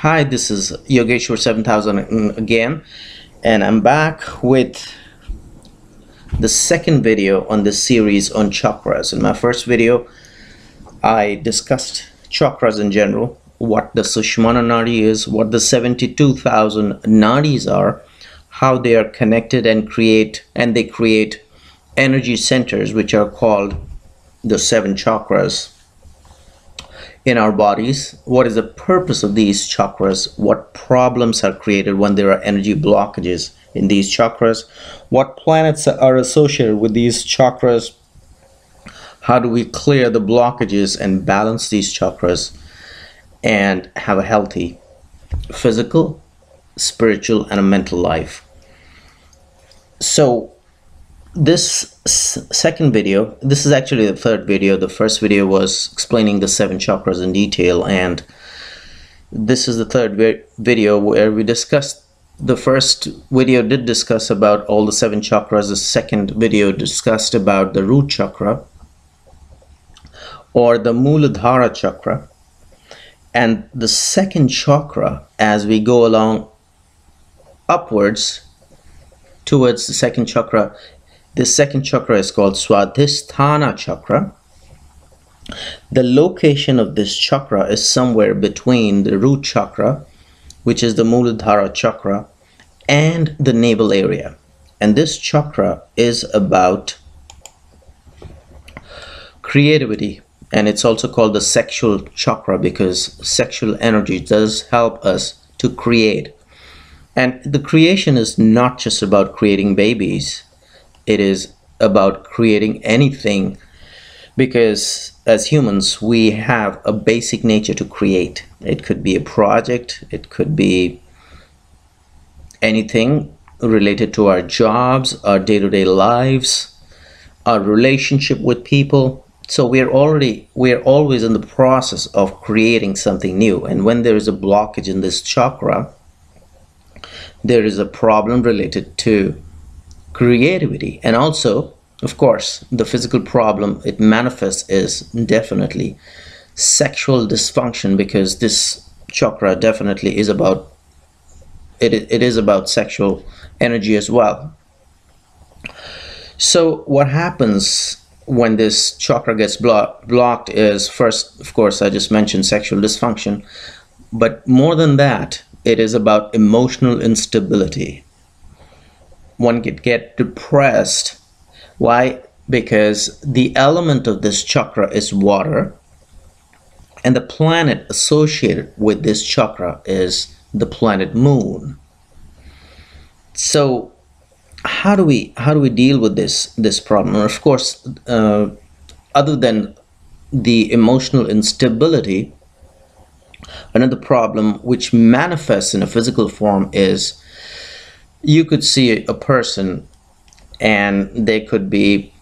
Hi, this is Yogeshwar 7000 again, and I'm back with the second video on this series on chakras. In my first video, I discussed chakras in general, what the Sushmana Nadi is, what the 72,000 nadis are, how they are connected and they create energy centers, which are called the seven chakras in our bodies. What is the purpose of these chakras? What problems are created when there are energy blockages in these chakras? What planets are associated with these chakras? How do we clear the blockages and balance these chakras and have a healthy physical, spiritual, and a mental life? So this second video, this is actually the third video. The first video was explaining the seven chakras in detail, and this is the third video where we discussed. The first video did discuss about all the seven chakras. The second video discussed about the root chakra or the Muladhara chakra. And the second chakra, as we go along upwards towards the second chakra, this second chakra is called Swadhisthana chakra. The location of this chakra is somewhere between the root chakra, which is the Muladhara chakra, and the navel area. And this chakra is about creativity, and it's also called the sexual chakra because sexual energy does help us to create. And the creation is not just about creating babies. It is about creating anything, because as humans we have a basic nature to create. It could be a project, it could be anything related to our jobs, our day-to-day lives, our relationship with people. So we're always in the process of creating something new. And when there is a blockage in this chakra, there is a problem related to creativity. And also, of course, the physical problem it manifests is definitely sexual dysfunction, because this chakra definitely is about it is about sexual energy as well. So what happens when this chakra gets blocked is, first, of course, I just mentioned sexual dysfunction, but more than that, it is about emotional instability. One could get depressed. Why? Because the element of this chakra is water, and the planet associated with this chakra is the planet Moon. So how do we deal with this problem? Of course, other than the emotional instability, another problem which manifests in a physical form is, you could see a person and there could be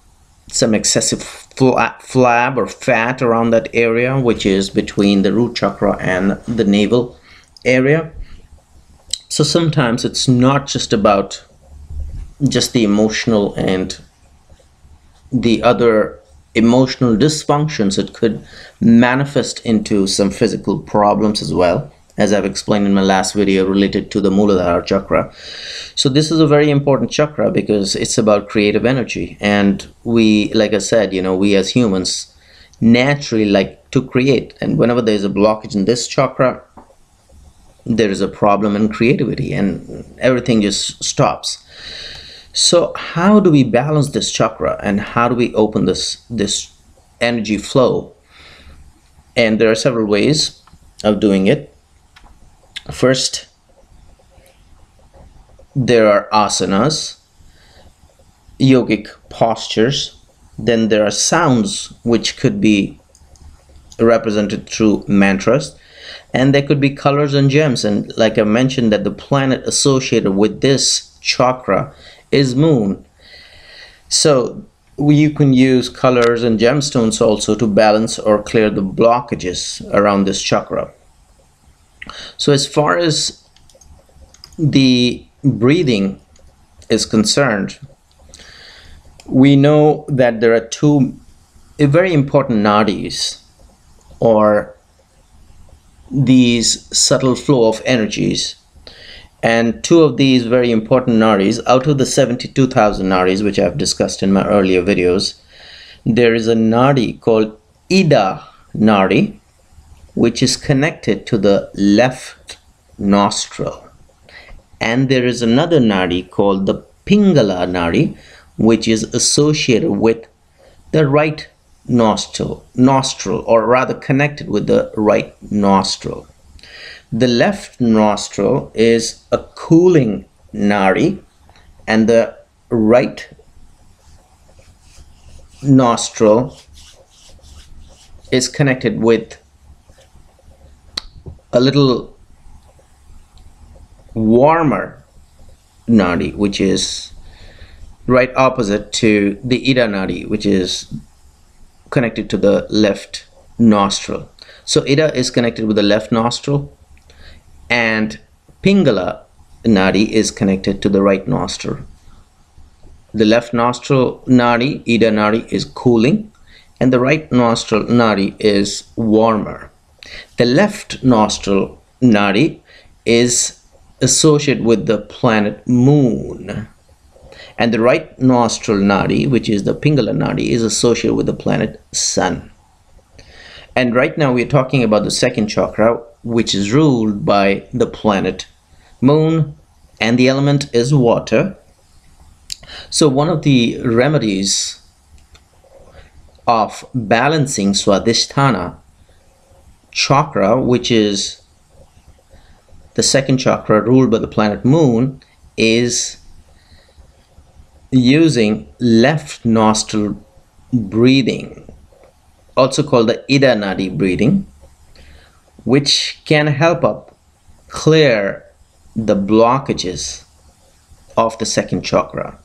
some excessive flab or fat around that area, which is between the root chakra and the navel area. So sometimes it's not just about just the emotional and the other emotional dysfunctions. It could manifest into some physical problems as well, as I've explained in my last video related to the Muladhara chakra. So this is a very important chakra because it's about creative energy. And we, like I said, we as humans naturally like to create. And whenever there's a blockage in this chakra, there is a problem in creativity and everything just stops. So how do we balance this chakra and how do we open this energy flow? And there are several ways of doing it. First, there are asanas, yogic postures. Then there are sounds which could be represented through mantras, and there could be colors and gems. And like I mentioned, that the planet associated with this chakra is Moon. So you can use colors and gemstones also to balance or clear the blockages around this chakra. So as far as the breathing is concerned, we know that there are two very important nadis, or these subtle flow of energies. And two of these very important nadis, out of the 72,000 nadis which I've discussed in my earlier videos, there is a nadi called Ida nadi, which is connected to the left nostril. And there is another nadi called the Pingala nadi, which is associated with the right nostril, or rather connected with the right nostril. The left nostril is a cooling nadi, and the right nostril is connected with a little warmer nadi, which is right opposite to the Ida nadi, which is connected to the left nostril. So Ida is connected with the left nostril, and Pingala nadi is connected to the right nostril. The left nostril nadi, Ida nadi, is cooling, and the right nostril nadi is warmer. The left nostril nadi is associated with the planet Moon, and the right nostril nadi, which is the Pingala nadi, is associated with the planet Sun. And right now we're talking about the second chakra, which is ruled by the planet Moon, and the element is water. So one of the remedies of balancing Swadhisthana chakra, which is the second chakra ruled by the planet Moon, is using left nostril breathing, also called the Ida nadi breathing, which can help up clear the blockages of the second chakra.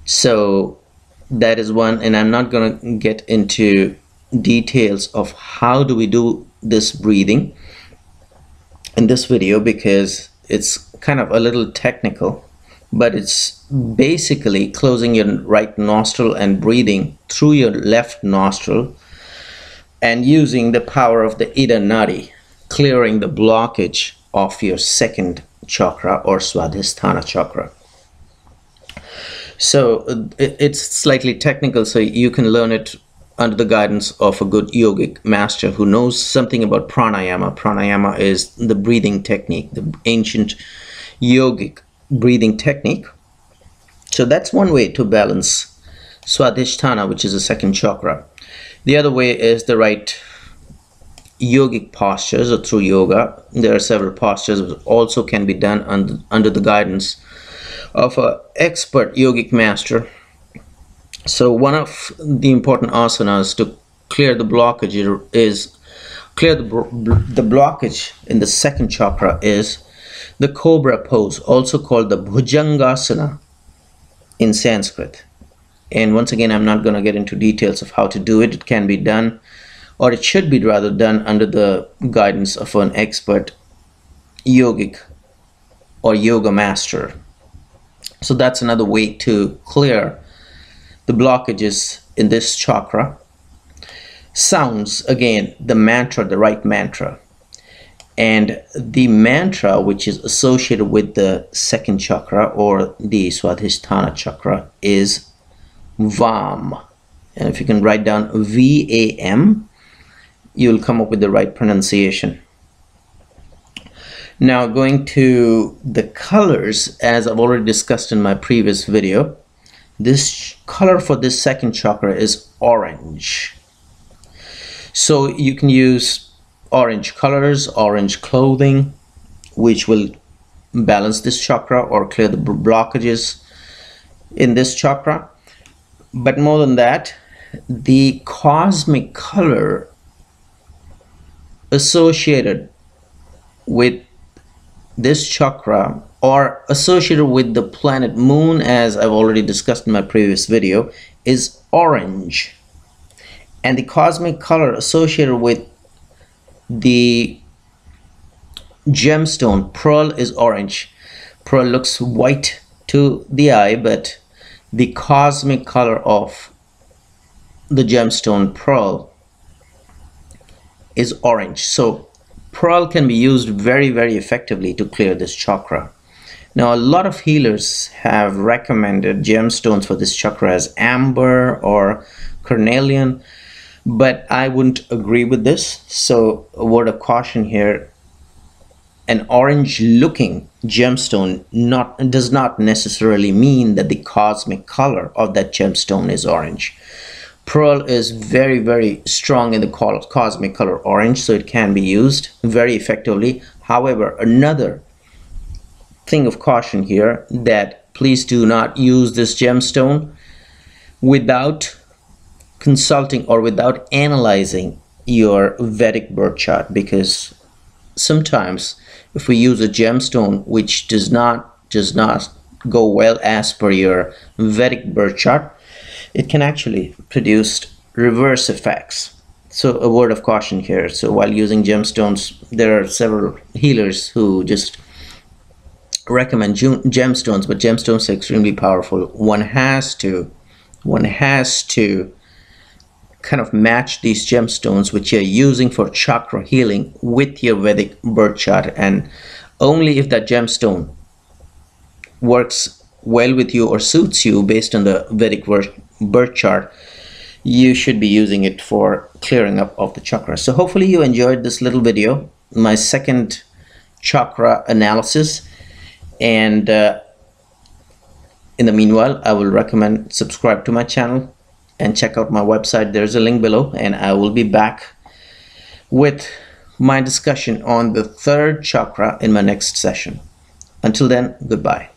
So that is one, and I'm not going to get into details of how do we do this breathing in this video, because it's kind of a little technical, but it's basically closing your right nostril and breathing through your left nostril and using the power of the Ida nadi, clearing the blockage of your second chakra or Swadhisthana chakra. So it's slightly technical, so you can learn it under the guidance of a good yogic master who knows something about pranayama. Pranayama is the breathing technique, the ancient yogic breathing technique. So that's one way to balance Swadhisthana, which is the second chakra. The other way is the right yogic postures, or through yoga. There are several postures that also can be done under the guidance of an expert yogic master. So one of the important asanas to clear the blockage the blockage in the second chakra is the cobra pose, also called the Bhujangasana in Sanskrit. And once again, I'm not going to get into details of how to do it. It can be done, or it should be rather done, under the guidance of an expert yogic or yoga master. So that's another way to clear the blockages in this chakra. Sounds, again, the mantra, the right mantra. And the mantra which is associated with the second chakra or the Swadhisthana chakra is VAM. And if you can write down VAM, you'll come up with the right pronunciation. Now going to the colors, as I've already discussed in my previous video, this color for this second chakra is orange. So you can use orange colors, orange clothing, which will balance this chakra or clear the blockages in this chakra. But more than that, the cosmic color associated with this chakra or associated with the planet Moon, as I've already discussed in my previous video, is orange. And the cosmic color associated with the gemstone pearl is orange. Pearl looks white to the eye, but the cosmic color of the gemstone pearl is orange. So pearl can be used very, very effectively to clear this chakra. Now, a lot of healers have recommended gemstones for this chakra as amber or carnelian, but I wouldn't agree with this. So a word of caution here: an orange looking gemstone does not necessarily mean that the cosmic color of that gemstone is orange. Pearl is very, very strong in the cosmic color orange, so it can be used very effectively. However, another thing of caution here, that please do not use this gemstone without consulting or without analyzing your Vedic birth chart, because sometimes if we use a gemstone which does not go well as per your Vedic birth chart, it can actually produce reverse effects. So a word of caution here. So while using gemstones, there are several healers who just recommend gemstones, but gemstones are extremely powerful. One has to kind of match these gemstones which you're using for chakra healing with your Vedic birth chart, and only if that gemstone works well with you or suits you based on the Vedic birth chart, you should be using it for clearing up of the chakra. So hopefully you enjoyed this little video, my second chakra analysis, and in the meanwhile, I will recommend subscribe to my channel and check out my website. There's a link below, and I will be back with my discussion on the third chakra in my next session. Until then, goodbye.